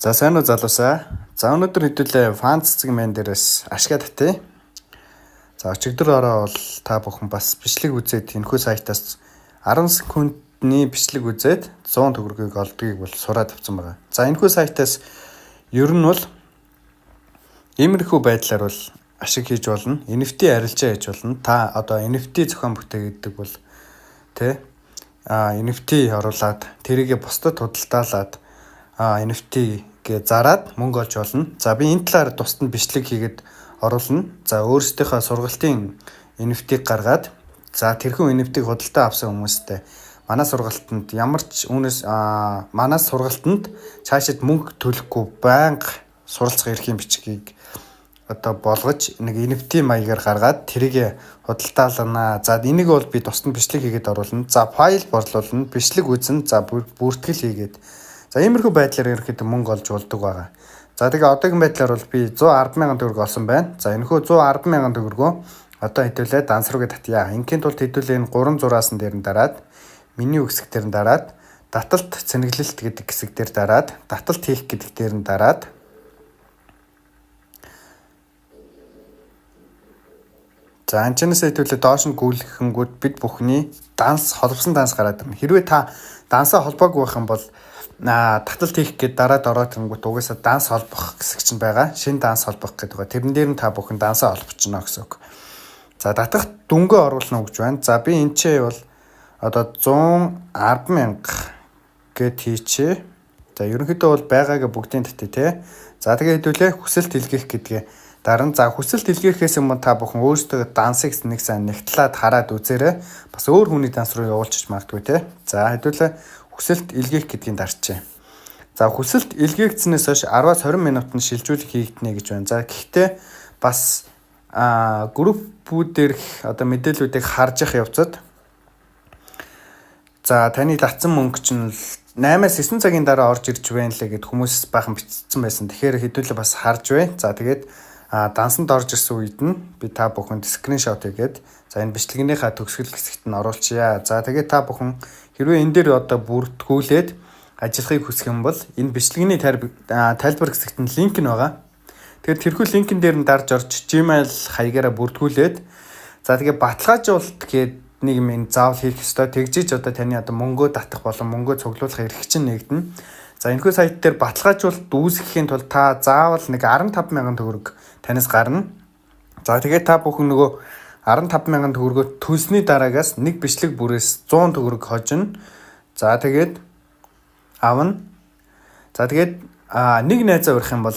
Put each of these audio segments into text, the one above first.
За сайн уу залуусаа. За өнөөдөр хэдүүлээ фан цэцэг мен дээрээс ашгаа татъя. За өчигдөр ороо бол та бүхэн бас бичлэг үзээд энэхүү сайтаас 10 секундны бичлэг үзээд 100 төгрөгийг олдгийг бол сураад авсан байгаа. За энэхүү сайтаас ер нь бол иймэрхүү байдлаар бол ашиг хийж болно. NFT арилжаа хийж болно. Та одоо NFT зохион бүтээгээд бол NFT оруулаад тэрийгэ бусдад худалдаалаад NFT гээ зараад мөнгө олж болно. За би энэ талаар тусад нь бичлэг хийгээд оруулна. За өөрсдийнхөө сургалтын NFT-г гаргаад за тэрхүү NFT-г худалдаа авсан хүмүүстээ манай сургалтанд ямар ч үүнээс манай сургалтанд цаашид мөнгө төлөхгүй байнга суралцах эрхийн бичгийг одоо болгож нэг NFT маягаар гаргаад тэрийг худалдаална. За энийг бол би тусад нь бичлэг хийгээд оруулна. За файл борлуулна, бичлэг үзнэ, за бүртгэл хийгээд за иймэрхүү байдлаар ерөөхдөө мөнгө олж болдог байгаа. За тэгээ одоогийн байдлаар бол би 110,000 төгрөг олсон байна. За энэхүү 110,000 төгрөгөө одоо хэдүүлээ дансруугээ татъя. Ингийн тулд хэдүүлээ энэ 3 зураасан дээр нь дараад миний үгсэг дээр нь дараад таталт цэнэглэлт гэдэг хэсэг дээр дараад таталт хийх гэдэг дээр нь дараад за анчнаас хэдүүлээ доош нь гүйлхэнгүүд бид бүхний данс холбосон данс гараад ирнэ. Хэрвээ та дансаа холбоогүй байх юм бол таталт хийх гээд дараад ороод ирэнгүүт угаасаа данс холбох хэсэг чинь байгаа. Шинэ данс холбох гэдэг байгаа. Тэрэн дээр нь та бүхэн дансаа холбочно гэсэн үг. За татах дүнгөө оруулна гэж байна. За би энэ ч бол одоо 110,000 гэд хийчээ. За ерөнхийдөө бол байгаагаа бүгдийн татъя те. За тэгээ хэдүүлээ хүсэлт илгээх гэдгээ дараа нь за хүсэлт илгээхээс өмнө та бүхэн өөрсдөө дансыг нэг сайн нэгтлээд хараад үзээрэй. Бас өөр хүний данс руу явуулчих магадгүй те. За хэдүүлээ хүсэлт илгээх гэдгийг дарчээ. За хүсэлт илгээгдснээс хойш 10-аас 20 минутанд шилжүүлэг хийгднэ гэж байна. За гэхдээ бас группүүдээр одоо мэдээллүүдийг харж явах явцад за таны татсан мөнгө чинь 8-аас 9 цагийн дараа орж ирж байна лээ гэд хүмүүс баахан бичсэн байсан. Тэгэхээр хэдүүлээ бас харж бай. За тэгээд дансанд орж ирсэн үед нь би та бүхэнд скриншот хийгээд за энэ бичлэгнийхаа төгсгөл хэсэгт нь оруулчихъя. За тэгээд та бүхэн хэрвээ энэ дээр одоо бүртгүүлээд ажиллахыг хүсэх юм бол энэ бичлэгний тайлбар хэсэгт нь линк нь байгаа. Тэгэхээр тэрхүү линкэн дээр нь дарж орж Gmail хаягаараа бүртгүүлээд за тэгээ баталгаажуулалт гээд нэг юм заавал хийх ёстой. Тэгжиж одоо таны одоо мөнгөө татах болон мөнгөө цуглуулах эрх чинь нэгдэнэ. За энэхүү сайт дээр баталгаажуулалт үүсгэхийн тулд та заавал нэг 15,000 төгрөг танаас гарна. За тэгээд та бүхэн нөгөө 15,000 төгрөгөө төлсний дараагаас нэг бичлэг бүрээс 100 төгрөг хожино. За тэгээд авна. За тэгээд нэг найзаа урих юм бол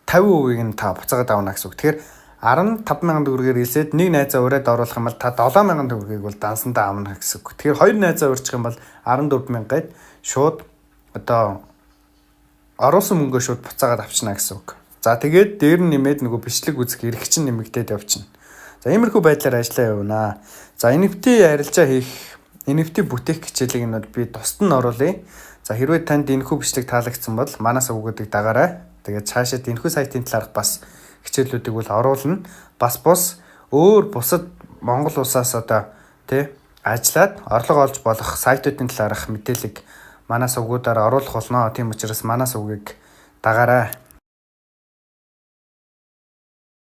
50%-ийг нь та буцаагаад авна гэсэн үг. Тэгэхээр 15,000 төгрөгээр хэлсээд нэг найзаа ураад оруулах юм бол та 7,000 төгрөгийг бол дансандаа авна гэсэн үг. Тэгэхээр хоёр найзаа урьчих юм бол 14,000-д шууд одоо оруулсан мөнгөө шууд буцаагаад авчна гэсэн үг. За тэгээд дээр нь нэмээд нөгөө бичлэг үзэх эрх чинь нэмэгдээд явчихна. За иймэрхүү байдлаар ажиллаа явна. За NFT арилжаа хийх, NFT бүтээх хичээлийг нь би тусад нь оруулъя. За хэрвээ танд энэхүү бичлэг таалагдсан бол манаас өгөөдөг дагаарай. Тэгээд цаашаа энэхүү сайтын талаарх бас хичээлүүдийг бол оруулна. Бас өөр бусад Монгол улсаас одоо ажиллаад орлого олж болох сайтуудын талаарх мэдээлэл манаас өгөөдөр оруулах болно. Тийм учраас манаас өгөөг дагаарай.